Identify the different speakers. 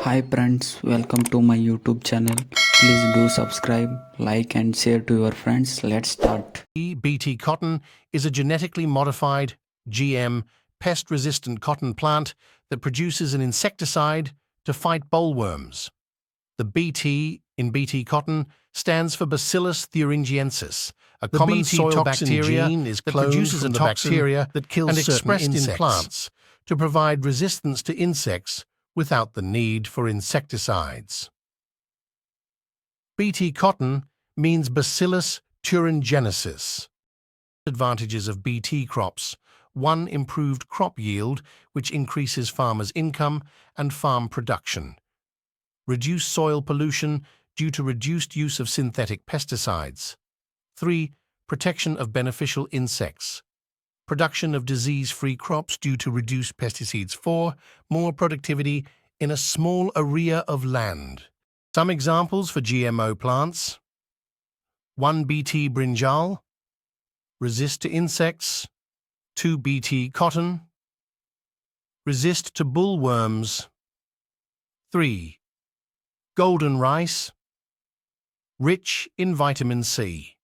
Speaker 1: Hi friends, welcome to my YouTube channel. Please do subscribe, like and share to your friends. Let's start.
Speaker 2: Bt cotton is a genetically modified GM pest-resistant cotton plant that produces an insecticide to fight bollworms. The Bt in Bt cotton stands for Bacillus thuringiensis, a common
Speaker 3: Bt
Speaker 2: soil
Speaker 3: toxin
Speaker 2: bacteria
Speaker 3: gene is
Speaker 2: that
Speaker 3: cloned
Speaker 2: produces
Speaker 3: from
Speaker 2: a
Speaker 3: the
Speaker 2: toxin
Speaker 3: bacteria
Speaker 2: that kills
Speaker 3: and
Speaker 2: certain
Speaker 3: expressed in
Speaker 2: insects
Speaker 3: plants
Speaker 2: to provide resistance to insects without the need for insecticides. Bt cotton means Bacillus thuringiensis. Advantages of Bt crops: 1. Improved crop yield, which increases farmers' income and farm production. Reduce soil pollution due to reduced use of synthetic pesticides. 3. Protection of beneficial insects. Production of disease-free crops due to reduced pesticides. 4. More productivity in a small area of land. Some examples for GMO plants: 1. Bt brinjal, resist to insects. 2. Bt cotton, resist to bollworms. 3. Golden rice, rich in vitamin C.